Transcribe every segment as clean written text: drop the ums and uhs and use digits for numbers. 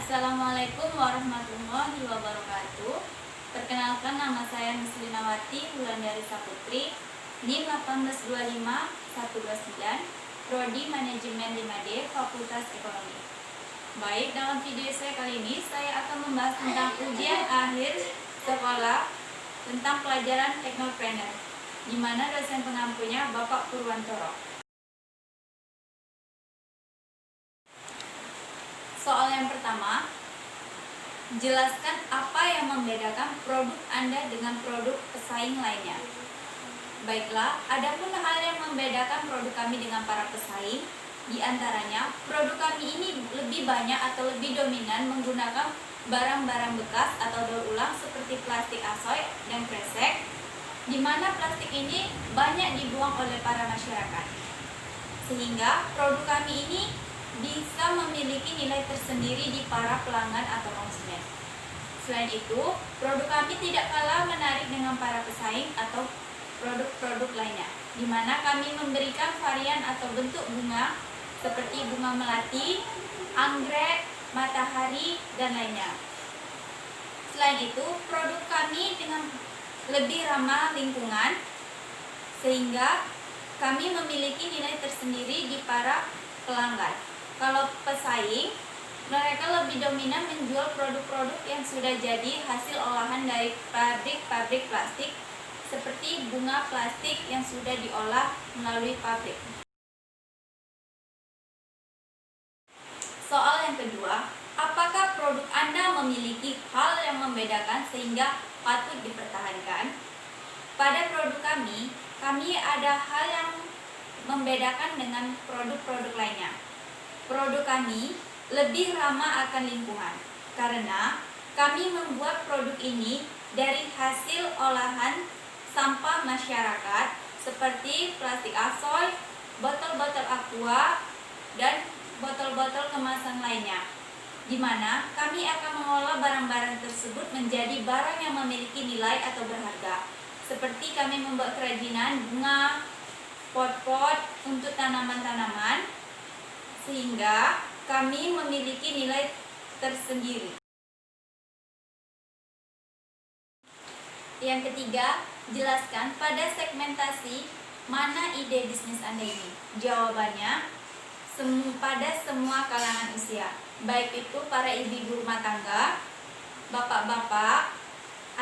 Assalamualaikum warahmatullahi wabarakatuh. Perkenalkan, nama saya Muslinawati Wulandari Saputri, NIM 1825129, Prodi Manajemen 5D, Fakultas Ekonomi. Baik, dalam video saya kali ini saya akan membahas tentang ujian akhir sekolah tentang pelajaran teknopreneur, di mana dosen pengampunya Bapak Purwantoro. Soal yang pertama, jelaskan apa yang membedakan produk Anda dengan produk pesaing lainnya. Baiklah, adapun hal yang membedakan produk kami dengan para pesaing, di antaranya produk kami ini lebih banyak atau lebih dominan menggunakan barang-barang bekas atau daur ulang seperti plastik asoy dan kresek, di mana plastik ini banyak dibuang oleh para masyarakat. Sehingga produk kami ini bisa memiliki nilai tersendiri di para pelanggan atau konsumen. Selain itu, produk kami tidak kalah menarik dengan para pesaing atau produk-produk lainnya, di mana kami memberikan varian atau bentuk bunga seperti bunga melati, anggrek, matahari, dan lainnya. Selain itu, produk kami dengan lebih ramah lingkungan, sehingga kami memiliki nilai tersendiri di para pelanggan. Kalau pesaing, mereka lebih dominan menjual produk-produk yang sudah jadi hasil olahan dari pabrik-pabrik plastik, seperti bunga plastik yang sudah diolah melalui pabrik. Soal yang kedua, apakah produk Anda memiliki hal yang membedakan sehingga patut dipertahankan? Pada produk kami ada hal yang membedakan dengan produk-produk lainnya. Produk kami lebih ramah akan lingkungan karena kami membuat produk ini dari hasil olahan sampah masyarakat seperti plastik asoy, botol-botol aqua, dan botol-botol kemasan lainnya, di mana kami akan mengolah barang-barang tersebut menjadi barang yang memiliki nilai atau berharga, seperti kami membuat kerajinan bunga, pot-pot untuk tanaman-tanaman, sehingga kami memiliki nilai tersendiri. Yang ketiga, jelaskan pada segmentasi mana ide bisnis Anda ini. Jawabannya, pada semua kalangan usia, baik itu para ibu-ibu rumah tangga, bapak-bapak,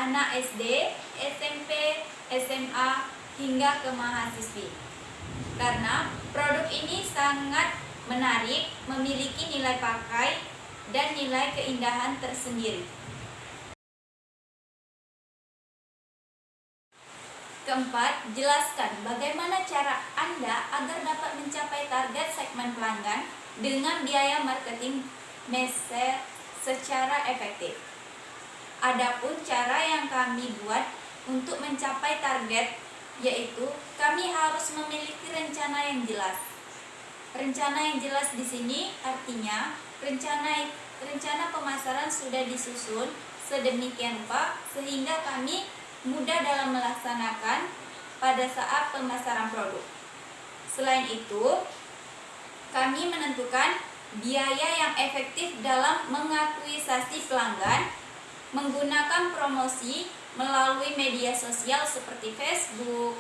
anak SD, SMP, SMA, hingga ke mahasiswi. Karena produk ini sangat menarik, memiliki nilai pakai, dan nilai keindahan tersendiri. Keempat, jelaskan bagaimana cara Anda agar dapat mencapai target segmen pelanggan dengan biaya marketing secara efektif. Adapun cara yang kami buat untuk mencapai target, yaitu kami harus memiliki rencana yang jelas. Rencana yang jelas di sini artinya rencana pemasaran sudah disusun sedemikian rupa sehingga kami mudah dalam melaksanakan pada saat pemasaran produk. Selain itu, kami menentukan biaya yang efektif dalam mengakuisasi pelanggan menggunakan promosi melalui media sosial seperti Facebook,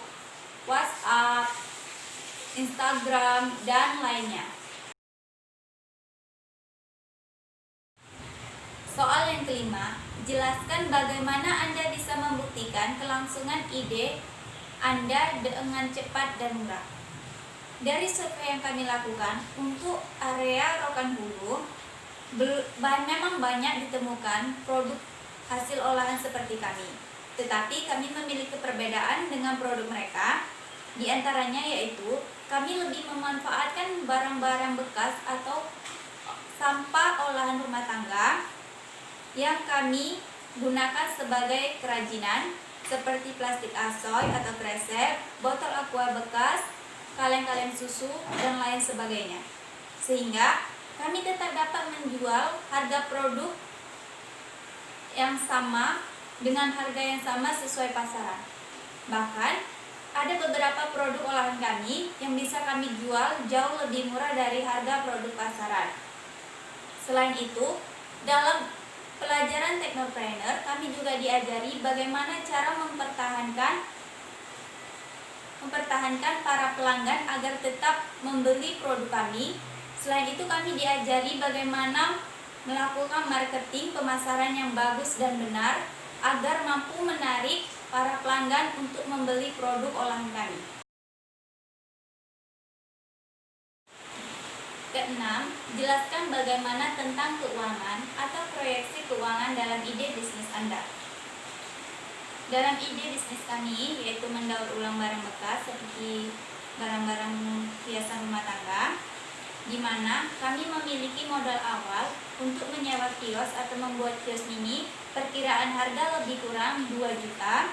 WhatsApp, Instagram, dan lainnya. Soal yang kelima, jelaskan bagaimana Anda bisa membuktikan kelangsungan ide Anda dengan cepat dan murah. Dari survei yang kami lakukan untuk area Rokan Hulu, memang banyak ditemukan produk hasil olahan seperti kami. Tetapi kami memiliki perbedaan dengan produk mereka. Di antaranya yaitu kami lebih memanfaatkan barang-barang bekas atau sampah olahan rumah tangga yang kami gunakan sebagai kerajinan seperti plastik asoy atau kresek, botol aqua bekas, kaleng-kaleng susu, dan lain sebagainya. Sehingga kami tetap dapat menjual harga produk yang sama dengan harga yang sama sesuai pasaran. Bahkan ada beberapa produk olahan kami yang bisa kami jual jauh lebih murah dari harga produk pasaran. Selain itu, Dalam pelajaran Teknopreneur, kami juga diajari bagaimana cara mempertahankan para pelanggan agar tetap membeli produk kami. Selain itu, kami diajari bagaimana melakukan marketing pemasaran yang bagus dan benar agar mampu menarik para pelanggan untuk membeli produk olahan kami. Keenam, jelaskan bagaimana tentang keuangan atau proyeksi keuangan dalam ide bisnis Anda. Dalam ide bisnis kami, yaitu mendaur ulang barang bekas seperti barang-barang hiasan rumah tangga, di mana kami memiliki modal awal untuk menyewa kios atau membuat kios mini, perkiraan harga lebih kurang 2 juta,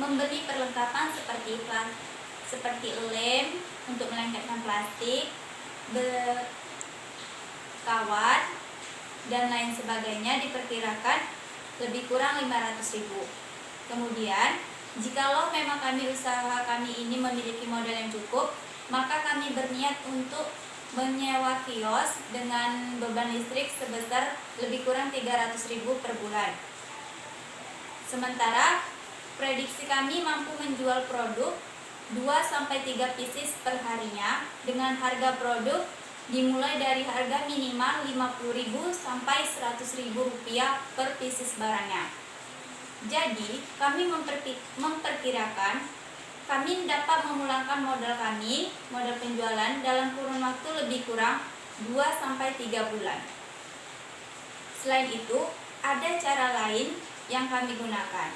membeli perlengkapan seperti lem untuk melengkapkan plastik, kawat, dan lain sebagainya diperkirakan lebih kurang 500.000. Kemudian, jikalau memang usaha kami ini memiliki modal yang cukup, maka kami berniat untuk menyewa kios dengan beban listrik sebesar lebih kurang 300.000 per bulan. Sementara, prediksi kami mampu menjual produk 2-3 pieces per harinya dengan harga produk dimulai dari harga minimal 50.000 sampai 100.000 rupiah per pieces barangnya. Jadi, kami memperkirakan kami dapat memulangkan modal penjualan dalam kurun waktu lebih kurang 2-3 bulan. Selain itu, ada cara lain yang kami gunakan.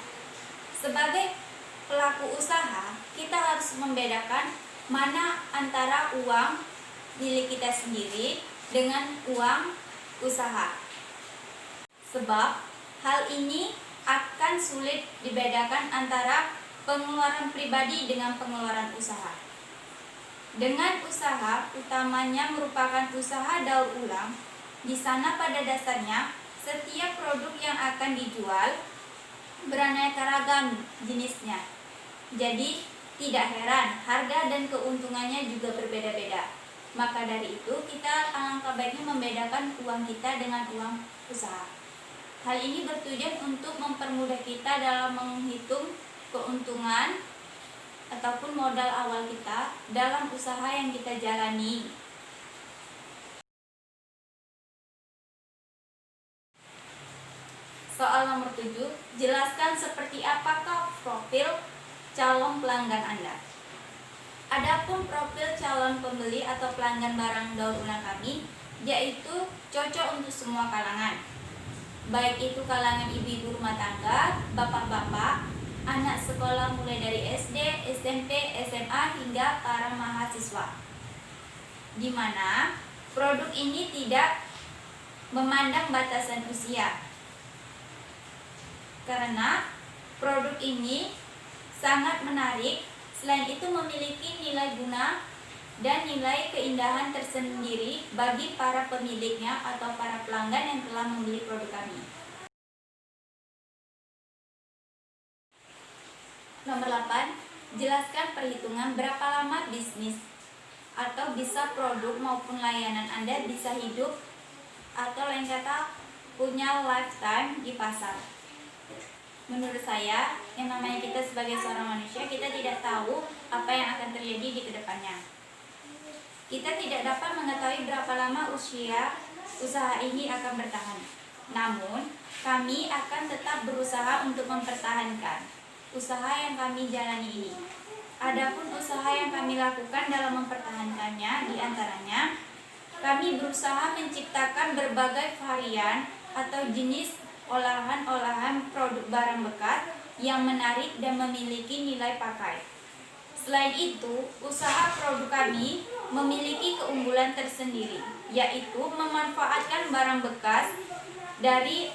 Sebagai pelaku usaha, kita harus membedakan mana antara uang milik kita sendiri dengan uang usaha. Sebab hal ini akan sulit dibedakan antara pengeluaran pribadi dengan pengeluaran usaha. Dengan usaha, utamanya merupakan usaha daur ulang, di sana pada dasarnya setiap produk yang akan dijual beraneka ragam jenisnya. Jadi, tidak heran harga dan keuntungannya juga berbeda-beda. Maka dari itu, kita alangkah baiknya membedakan uang kita dengan uang usaha. Hal ini bertujuan untuk mempermudah kita dalam menghitung keuntungan ataupun modal awal kita dalam usaha yang kita jalani. Soal nomor 7, jelaskan seperti apakah profil calon pelanggan Anda. Adapun profil calon pembeli atau pelanggan barang daur ulang kami, yaitu cocok untuk semua kalangan, baik itu kalangan ibu-ibu rumah tangga, bapak-bapak, anak sekolah mulai dari SD, SMP, SMA hingga para mahasiswa, di mana produk ini tidak memandang batasan usia, karena produk ini sangat menarik. Selain itu memiliki nilai guna dan nilai keindahan tersendiri bagi para pemiliknya atau para pelanggan yang telah membeli produk kami. Nomor 8, jelaskan perhitungan berapa lama bisnis atau bisa produk maupun layanan Anda bisa hidup atau lain kata punya lifetime di pasar. Menurut saya, yang namanya kita sebagai seorang manusia, kita tidak tahu apa yang akan terjadi di kedepannya. Kita tidak dapat mengetahui berapa lama usia usaha ini akan bertahan. Namun, kami akan tetap berusaha untuk mempertahankan usaha yang kami jalani ini. Adapun usaha yang kami lakukan dalam mempertahankannya, diantaranya kami berusaha menciptakan berbagai varian atau jenis olahan-olahan produk barang bekas yang menarik dan memiliki nilai pakai. Selain itu, usaha produk kami memiliki keunggulan tersendiri, yaitu memanfaatkan barang bekas dari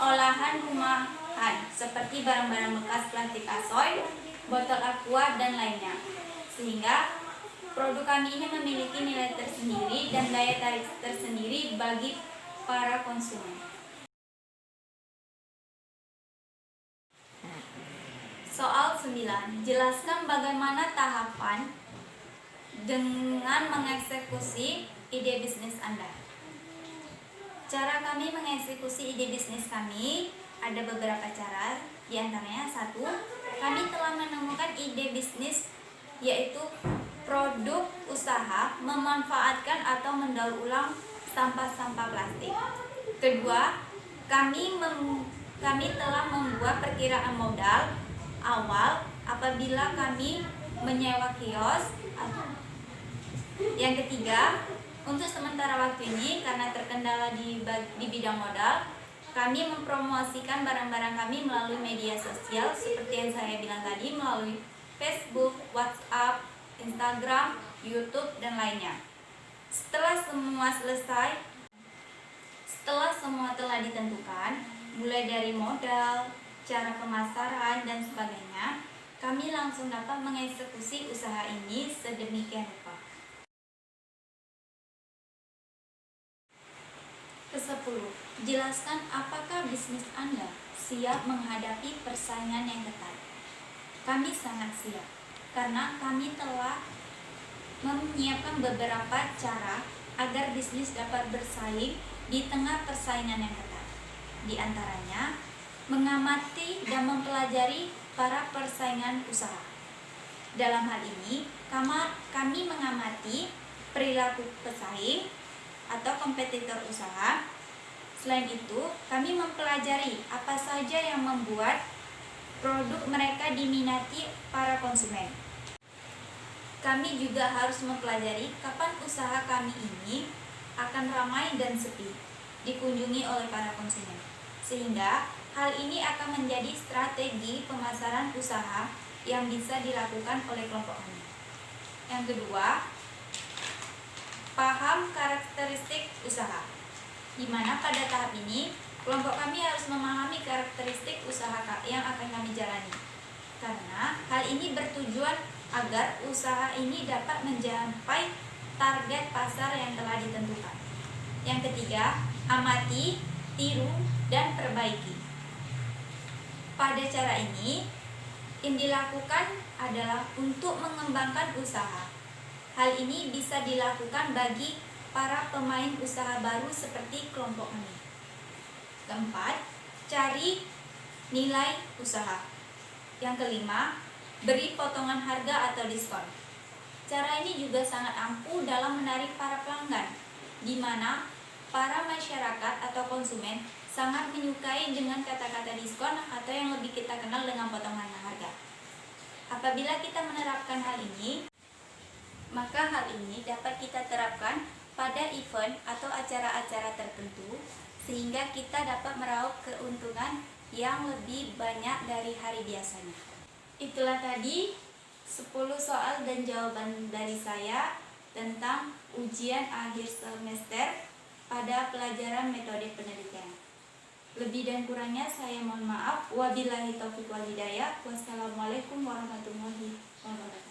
olahan rumahan seperti barang-barang bekas plastik asoy, botol aqua, dan lainnya. Sehingga produk kami ini memiliki nilai tersendiri dan daya tarik tersendiri bagi para konsumen. Soal 9, jelaskan bagaimana tahapan dengan mengeksekusi ide bisnis Anda. Cara kami mengeksekusi ide bisnis kami ada beberapa cara. Di antaranya, satu, kami telah menemukan ide bisnis yaitu produk usaha memanfaatkan atau mendaur ulang sampah-sampah plastik. Kedua, kami telah membuat perkiraan modal awal apabila kami menyewa kios. Yang ketiga, untuk sementara waktu ini karena terkendala di bidang modal, kami mempromosikan barang-barang kami melalui media sosial seperti yang saya bilang tadi, melalui Facebook, WhatsApp, Instagram, YouTube, dan lainnya. Setelah semua telah ditentukan, mulai dari modal, cara pemasaran, dan sebagainya, kami langsung dapat mengeksekusi usaha ini sedemikian rupa. Ke-10, jelaskan apakah bisnis Anda siap menghadapi persaingan yang ketat. Kami sangat siap, karena kami telah menyiapkan beberapa cara agar bisnis dapat bersaing di tengah persaingan yang ketat. Di antaranya, mengamati dan mempelajari para persaingan usaha. Dalam hal ini, kami mengamati perilaku pesaing atau kompetitor usaha. Selain itu, kami mempelajari apa saja yang membuat produk mereka diminati para konsumen. Kami juga harus mempelajari kapan usaha kami ini akan ramai dan sepi dikunjungi oleh para konsumen, sehingga hal ini akan menjadi strategi pemasaran usaha yang bisa dilakukan oleh kelompok kami. Yang kedua, paham karakteristik usaha, di mana pada tahap ini kelompok kami harus memahami karakteristik usaha yang akan kami jalani, karena hal ini bertujuan agar usaha ini dapat mencapai target pasar yang telah ditentukan. Yang ketiga, amati, tiru, dan perbaiki. Pada cara ini, yang dilakukan adalah untuk mengembangkan usaha. Hal ini bisa dilakukan bagi para pemain usaha baru seperti kelompok kami. Keempat, cari nilai usaha. Yang kelima, beri potongan harga atau diskon. Cara ini juga sangat ampuh dalam menarik para pelanggan, di mana para masyarakat atau konsumen sangat menyukai dengan kata-kata diskon atau yang lebih kita kenal dengan potongan harga. Apabila kita menerapkan hal ini, maka hal ini dapat kita terapkan pada event atau acara-acara tertentu, sehingga kita dapat meraup keuntungan yang lebih banyak dari hari biasanya. Itulah tadi 10 soal dan jawaban dari saya tentang ujian akhir semester pada pelajaran metode penelitian. Lebih dan kurangnya saya mohon maaf. Wabillahi taufiq wal hidayah. Wassalamualaikum warahmatullahi wabarakatuh.